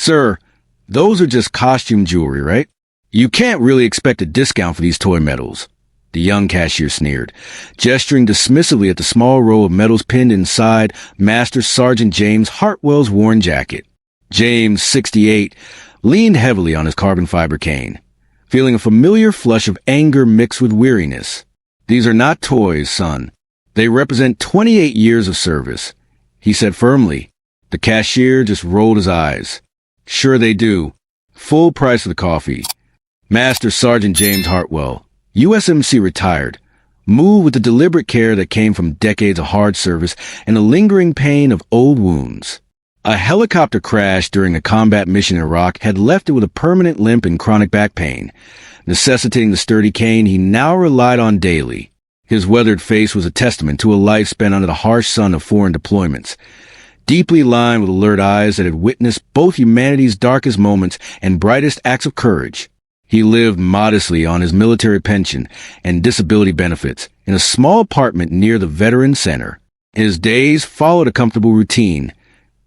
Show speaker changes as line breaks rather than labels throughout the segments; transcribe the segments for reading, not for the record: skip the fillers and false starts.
Sir, those are just costume jewelry, right? You can't really expect a discount for these toy medals. The young cashier sneered, gesturing dismissively at the small row of medals pinned inside Master Sergeant James Hartwell's worn jacket. James, 68, leaned heavily on his carbon fiber cane, feeling a familiar flush of anger mixed with weariness. These are not toys, son. They represent 28 years of service, he said firmly. The cashier just rolled his eyes. Sure they do. Full price of the coffee. Master Sergeant James Hartwell, USMC retired, moved with the deliberate care that came from decades of hard service and the lingering pain of old wounds. A helicopter crash during a combat mission in Iraq had left it with a permanent limp and chronic back pain, necessitating the sturdy cane he now relied on daily. His weathered face was a testament to a life spent under the harsh sun of foreign deployments, deeply lined with alert eyes that had witnessed both humanity's darkest moments and brightest acts of courage. He lived modestly on his military pension and disability benefits in a small apartment near the Veterans Center. His days followed a comfortable routine: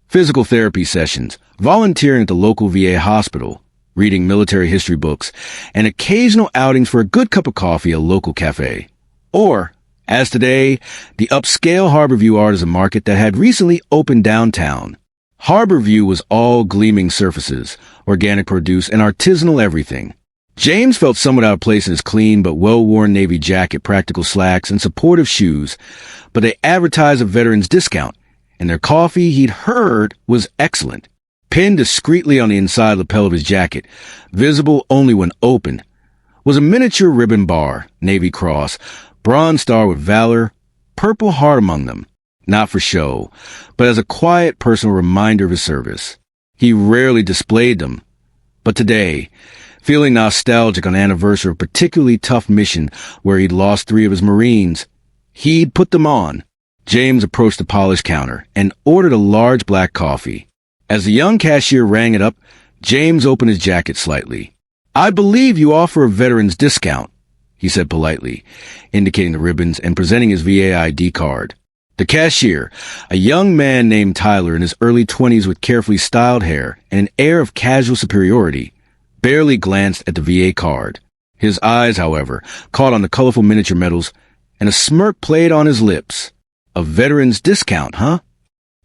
physical therapy sessions, volunteering at the local VA hospital, reading military history books, and occasional outings for a good cup of coffee at a local cafe. Or, as today, the upscale Harborview Artisan Market that had recently opened downtown. Harborview was all gleaming surfaces, organic produce, and artisanal everything. James felt somewhat out of place in his clean but well-worn navy jacket, practical slacks, and supportive shoes, but they advertised a veteran's discount, and their coffee, he'd heard, was excellent. Pinned discreetly on the inside lapel of his jacket, visible only when opened, was a miniature ribbon bar, Navy Cross, Bronze Star with Valor, Purple Heart among them, not for show, but as a quiet personal reminder of his service. He rarely displayed them, but today, feeling nostalgic on the anniversary of a particularly tough mission where he'd lost 3 of his Marines, he'd put them on. James approached the polished counter and ordered a large black coffee. As the young cashier rang it up, James opened his jacket slightly. "I believe you offer a veteran's discount," he said politely, indicating the ribbons and presenting his VA ID card. The cashier, a young man named Tyler in his early 20s with carefully styled hair and an air of casual superiority, barely glanced at the VA card. His eyes, however, caught on the colorful miniature medals, and a smirk played on his lips. "A veteran's discount, huh?"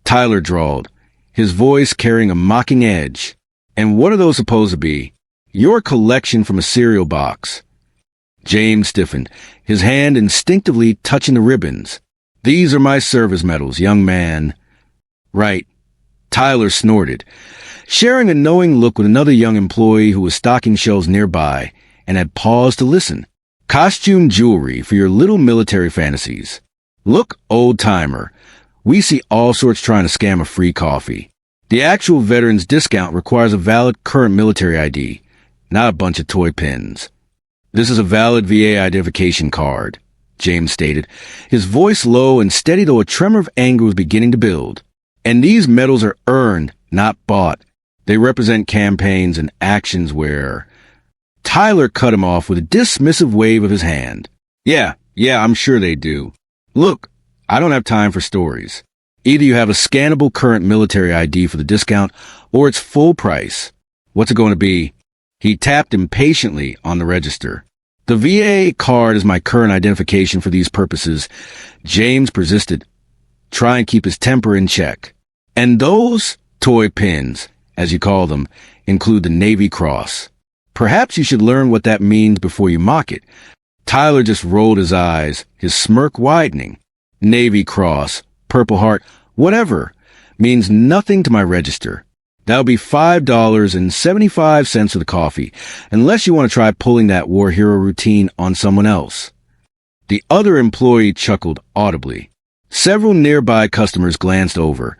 Tyler drawled, his voice carrying a mocking edge. "And what are those supposed to be?" "Your collection from a cereal box." James stiffened, his hand instinctively touching the ribbons. "These are my service medals, young man." "Right." Tyler snorted, sharing a knowing look with another young employee who was stocking shelves nearby and had paused to listen. "Costume jewelry for your little military fantasies. Look, old-timer, we see all sorts trying to scam a free coffee. The actual veteran's discount requires a valid current military ID, not a bunch of toy pins." "This is a valid VA identification card," James stated, his voice low and steady though a tremor of anger was beginning to build. "And these medals are earned, not bought. They represent campaigns and actions where—" Tyler cut him off with a dismissive wave of his hand. Yeah, I'm sure they do. Look, I don't have time for stories. Either you have a scannable current military ID for the discount, or it's full price. What's it going to be?" He tapped impatiently on the register. "The VA card is my current identification for these purposes," James persisted, trying to keep his temper in check. "And those toy pins, as you call them, include the Navy Cross. Perhaps you should learn what that means before you mock it." Tyler just rolled his eyes, his smirk widening. "Navy Cross, Purple Heart, whatever, means nothing to my register. That'll be $5.75 for the coffee, unless you want to try pulling that war hero routine on someone else." The other employee chuckled audibly. Several nearby customers glanced over,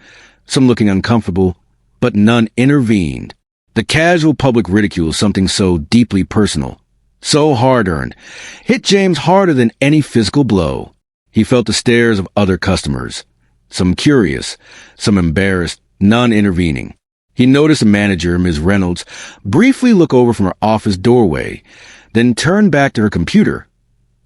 some looking uncomfortable, but none intervened. The casual public ridicule of something so deeply personal, so hard-earned, hit James harder than any physical blow. He felt the stares of other customers, some curious, some embarrassed, none intervening. He noticed a manager, Ms. Reynolds, briefly look over from her office doorway, then turn back to her computer,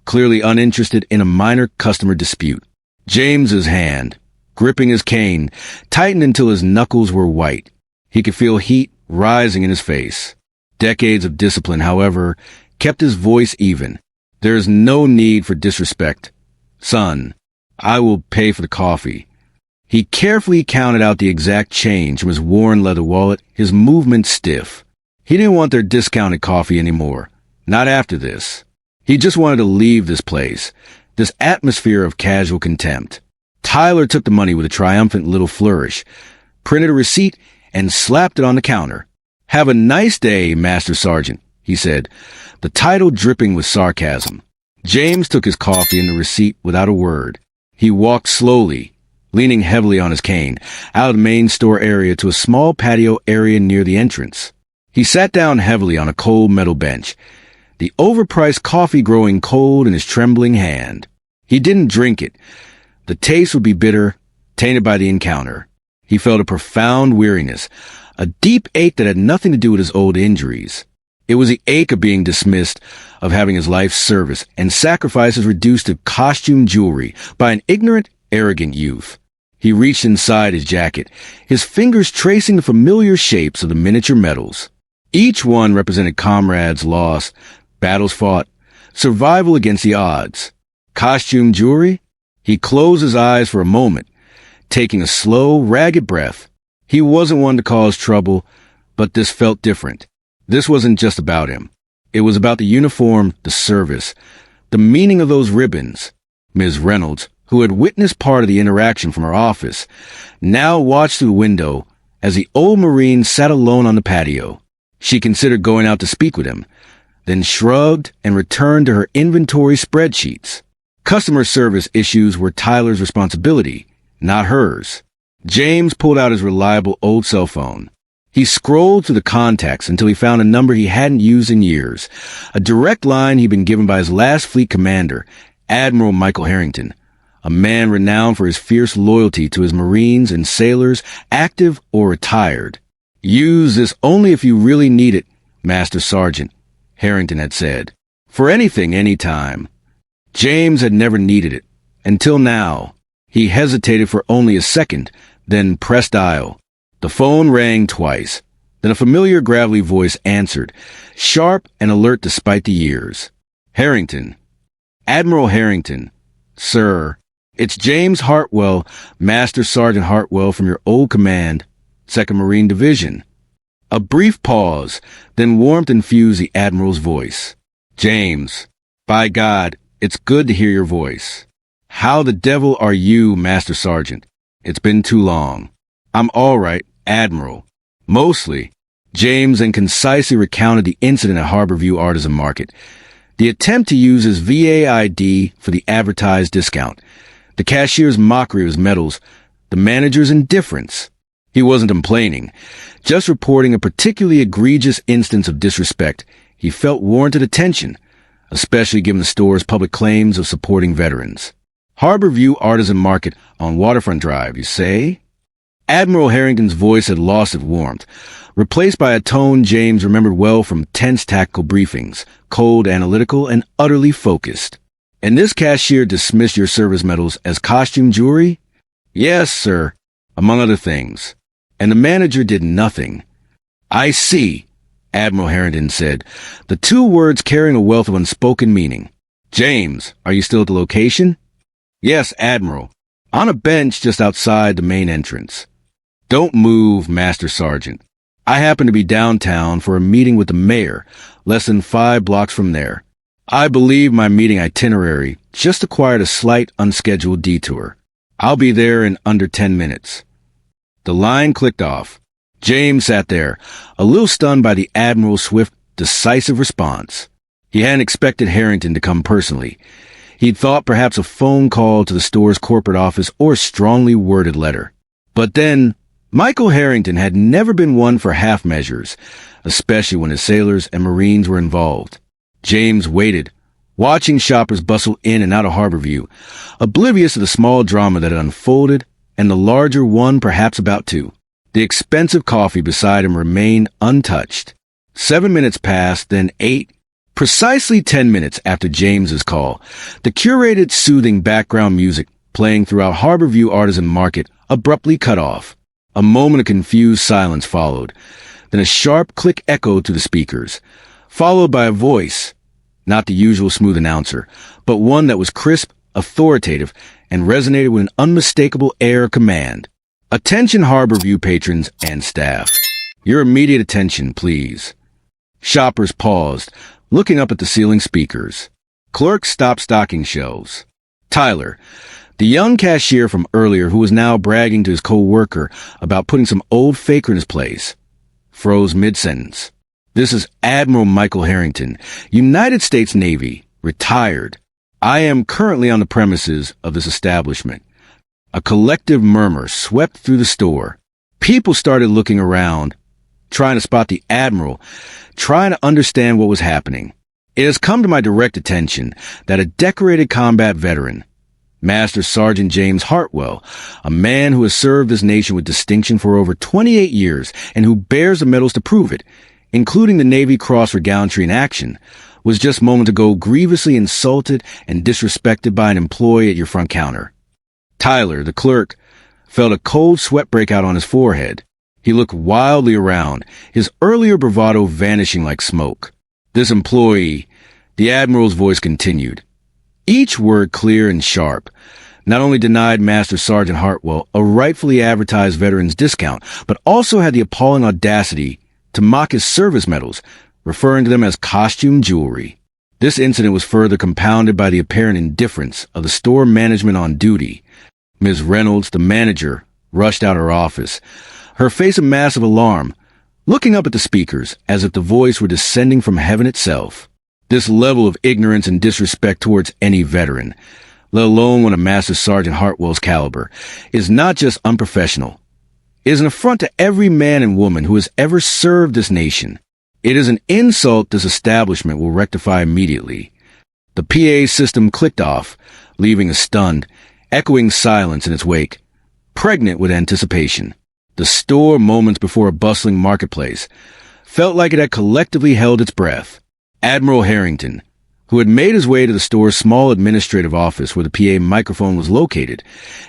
clearly uninterested in a minor customer dispute. James's hand, gripping his cane, tightened until his knuckles were white. He could feel heat rising in his face. Decades of discipline, however, kept his voice even. There is no need for disrespect. Son, I will pay for the coffee. He carefully counted out the exact change from his worn leather wallet, his movement stiff. He didn't want their discounted coffee anymore. Not after this. He just wanted to leave this place, this atmosphere of casual contempt. Tyler took the money with a triumphant little flourish, printed a receipt, and slapped it on the counter. "Have a nice day, Master Sergeant," he said, the title dripping with sarcasm. James took his coffee and the receipt without a word. He walked slowly, leaning heavily on his cane, out of the main store area to a small patio area near the entrance. He sat down heavily on a cold metal bench, the overpriced coffee growing cold in his trembling hand. He didn't drink it. The taste would be bitter, tainted by the encounter. He felt a profound weariness, a deep ache that had nothing to do with his old injuries. It was the ache of being dismissed, of having his life's service and sacrifices reduced to costume jewelry by an ignorant, arrogant youth. He reached inside his jacket, his fingers tracing the familiar shapes of the miniature medals. Each one represented comrades lost, battles fought, survival against the odds. Costume jewelry? He closed his eyes for a moment, taking a slow, ragged breath. He wasn't one to cause trouble, but this felt different. This wasn't just about him. It was about the uniform, the service, the meaning of those ribbons. Ms. Reynolds, who had witnessed part of the interaction from her office, now watched through the window as the old Marine sat alone on the patio. She considered going out to speak with him, then shrugged and returned to her inventory spreadsheets. Customer service issues were Tyler's responsibility, not hers. James pulled out his reliable old cell phone. He scrolled through the contacts until he found a number he hadn't used in years, a direct line he'd been given by his last fleet commander, Admiral Michael Harrington, a man renowned for his fierce loyalty to his Marines and sailors, active or retired. "Use this only if you really need it, Master Sergeant," Harrington had said. "For anything, anytime." James had never needed it, until now. He hesitated for only a second, then pressed dial. The phone rang twice. Then a familiar gravelly voice answered, sharp and alert despite the years. "Harrington. Admiral Harrington. Sir, it's James Hartwell, Master Sergeant Hartwell from your old command, 2nd Marine Division." A brief pause, then warmth infused the Admiral's voice. "James, by God, it's good to hear your voice. How the devil are you, Master Sergeant? It's been too long." "I'm all right, Admiral. Mostly." James then concisely recounted the incident at Harborview Artisan Market, the attempt to use his VA ID for the advertised discount, the cashier's mockery of his medals, the manager's indifference. He wasn't complaining, just reporting a particularly egregious instance of disrespect he felt warranted attention, especially given the store's public claims of supporting veterans. Harborview Artisan Market on Waterfront Drive, you say? Admiral Harrington's voice had lost its warmth, replaced by a tone James remembered well from tense tactical briefings, cold, analytical, and utterly focused. "And this cashier dismissed your service medals as costume jewelry?" "Yes, sir, among other things." "And the manager did nothing." "I see," Admiral Harrington said, the two words carrying a wealth of unspoken meaning. "James, are you still at the location?" "Yes, Admiral. On a bench just outside the main entrance." "Don't move, Master Sergeant. I happen to be downtown for a meeting with the mayor, less than 5 blocks from there. I believe my meeting itinerary just acquired a slight unscheduled detour. I'll be there in under 10 minutes. The line clicked off. James sat there, a little stunned by the Admiral's swift, decisive response. He hadn't expected Harrington to come personally. He'd thought perhaps a phone call to the store's corporate office or a strongly worded letter. But then, Michael Harrington had never been one for half measures, especially when his sailors and Marines were involved. James waited, watching shoppers bustle in and out of Harborview, oblivious to the small drama that had unfolded and the larger one perhaps about to. The expensive coffee beside him remained untouched. 7 minutes passed, then 8. Precisely 10 minutes after James's call, the curated, soothing background music playing throughout Harborview Artisan Market abruptly cut off. A moment of confused silence followed. Then a sharp click echoed through the speakers, followed by a voice, not the usual smooth announcer, but one that was crisp, authoritative, and resonated with an unmistakable air of command. Attention Harborview patrons and staff. Your immediate attention, please. Shoppers paused, looking up at the ceiling speakers. Clerks stopped stocking shelves. Tyler, the young cashier from earlier who was now bragging to his co-worker about putting some old faker in his place, froze mid-sentence. This is Admiral Michael Harrington, United States Navy, retired. I am currently on the premises of this establishment. A collective murmur swept through the store. People started looking around, trying to spot the Admiral, trying to understand what was happening. It has come to my direct attention that a decorated combat veteran, Master Sergeant James Hartwell, a man who has served this nation with distinction for over 28 years and who bears the medals to prove it, including the Navy Cross for gallantry in action, was just moments ago grievously insulted and disrespected by an employee at your front counter. Tyler, the clerk, felt a cold sweat break out on his forehead. He looked wildly around, his earlier bravado vanishing like smoke. This employee, the Admiral's voice continued, each word clear and sharp, not only denied Master Sergeant Hartwell a rightfully advertised veteran's discount, but also had the appalling audacity to mock his service medals, referring to them as costume jewelry. This incident was further compounded by the apparent indifference of the store management on duty. Ms. Reynolds, the manager, rushed out of her office, her face a mass of alarm, looking up at the speakers as if the voice were descending from heaven itself. This level of ignorance and disrespect towards any veteran, let alone one of Master Sergeant Hartwell's caliber, is not just unprofessional. It is an affront to every man and woman who has ever served this nation. It is an insult this establishment will rectify immediately. The PA system clicked off, leaving a stunned, echoing silence in its wake, pregnant with anticipation. The store, moments before a bustling marketplace, felt like it had collectively held its breath. Admiral Harrington, who had made his way to the store's small administrative office where the PA microphone was located,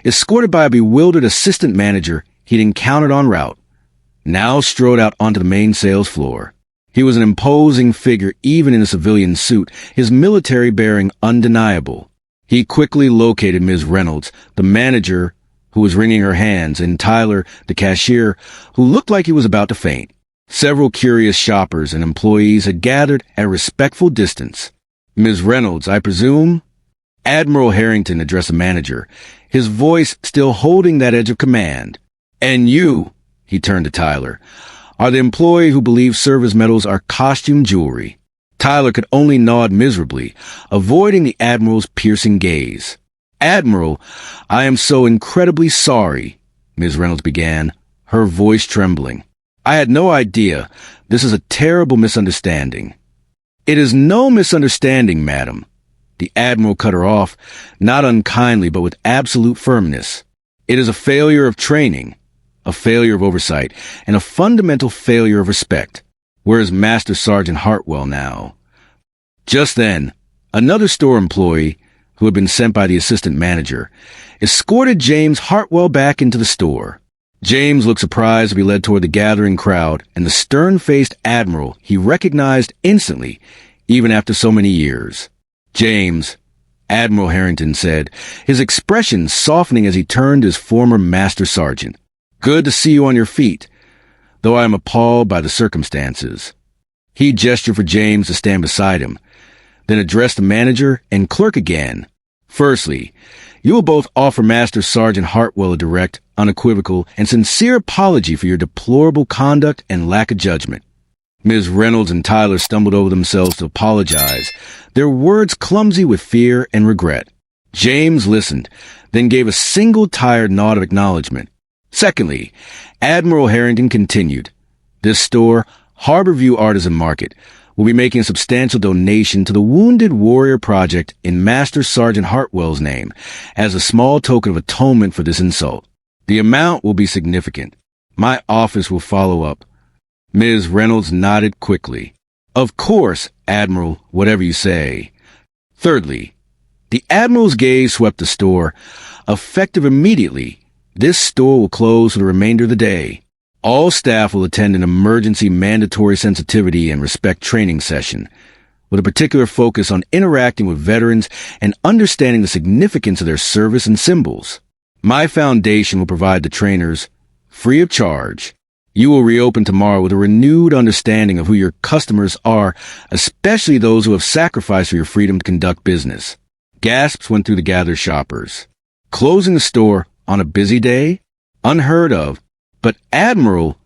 escorted by a bewildered assistant manager he'd encountered en route, now strode out onto the main sales floor. He was an imposing figure even in a civilian suit, his military bearing undeniable. He quickly located Ms. Reynolds, the manager, who was wringing her hands, and Tyler, the cashier, who looked like he was about to faint. Several curious shoppers and employees had gathered at a respectful distance. Ms. Reynolds, I presume? Admiral Harrington addressed the manager, his voice still holding that edge of command. And you, he turned to Tyler, are the employee who believes service medals are costume jewelry. Tyler could only nod miserably, avoiding the Admiral's piercing gaze. Admiral, I am so incredibly sorry, Ms. Reynolds began, her voice trembling. I had no idea. This is a terrible misunderstanding. It is no misunderstanding, madam. The Admiral cut her off, not unkindly but with absolute firmness. It is a failure of training, a failure of oversight, and a fundamental failure of respect. Where is Master Sergeant Hartwell now? Just then, another store employee, who had been sent by the assistant manager, escorted James Hartwell back into the store. James looked surprised to be led toward the gathering crowd and the stern-faced Admiral he recognized instantly, even after so many years. James, Admiral Harrington said, his expression softening as he turned to his former Master Sergeant. Good to see you on your feet, though I am appalled by the circumstances. He gestured for James to stand beside him, then addressed the manager and clerk again. Firstly, you will both offer Master Sergeant Hartwell a direct, unequivocal, and sincere apology for your deplorable conduct and lack of judgment. Ms. Reynolds and Tyler stumbled over themselves to apologize, their words clumsy with fear and regret. James listened, then gave a single tired nod of acknowledgement. Secondly, Admiral Harrington continued, this store, Harborview Artisan Market, will be making a substantial donation to the Wounded Warrior Project in Master Sergeant Hartwell's name as a small token of atonement for this insult. The amount will be significant. My office will follow up. Ms. Reynolds nodded quickly. Of course, Admiral, whatever you say. Thirdly, the Admiral's gaze swept the store. Effective immediately, this store will close for the remainder of the day. All staff will attend an emergency mandatory sensitivity and respect training session, with a particular focus on interacting with veterans and understanding the significance of their service and symbols. My foundation will provide the trainers free of charge. You will reopen tomorrow with a renewed understanding of who your customers are, especially those who have sacrificed for your freedom to conduct business. Gasps went through the gathered shoppers. Closing the store on a busy day? Unheard of. But Admiral,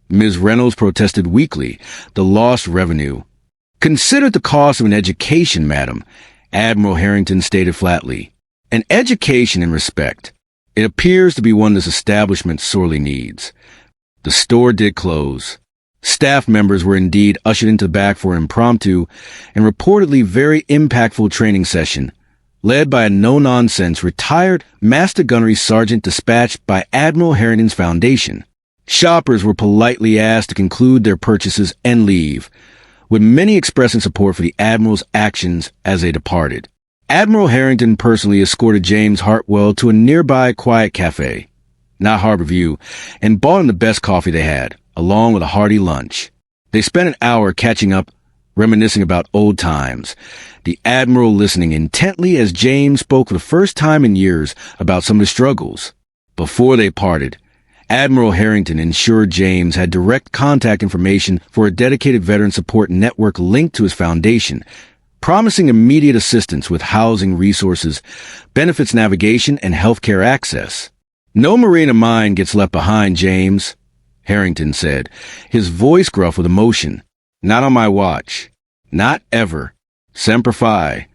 Ms. Reynolds protested weakly, the lost revenue. Consider the cost of an education, madam, Admiral Harrington stated flatly. An education in respect. It appears to be one this establishment sorely needs. The store did close. Staff members were indeed ushered into the back for an impromptu and reportedly very impactful training session, led by a no-nonsense retired master gunnery sergeant dispatched by Admiral Harrington's foundation. Shoppers were politely asked to conclude their purchases and leave, with many expressing support for the Admiral's actions as they departed. Admiral Harrington personally escorted James Hartwell to a nearby quiet cafe, not Harborview, and bought him the best coffee they had, along with a hearty lunch. They spent an hour catching up, reminiscing about old times, the Admiral listening intently as James spoke for the first time in years about some of his struggles. Before they parted, Admiral Harrington ensured James had direct contact information for a dedicated veteran support network linked to his foundation, promising immediate assistance with housing resources, benefits navigation, and healthcare access. "No Marine of mine gets left behind, James," Harrington said, his voice gruff with emotion. "Not on my watch. Not ever. Semper Fi."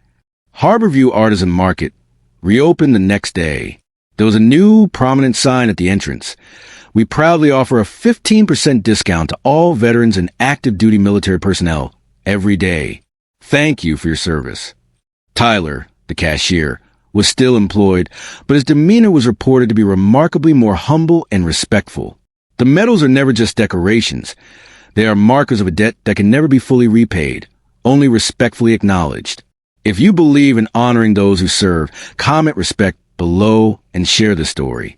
Harborview Artisan Market reopened the next day. There was a new prominent sign at the entrance. "We proudly offer a 15% discount to all veterans and active duty military personnel every day. Thank you for your service." Tyler, the cashier, was still employed, but his demeanor was reported to be remarkably more humble and respectful. The medals are never just decorations. They are markers of a debt that can never be fully repaid, only respectfully acknowledged. If you believe in honoring those who serve, comment respect below and share the story.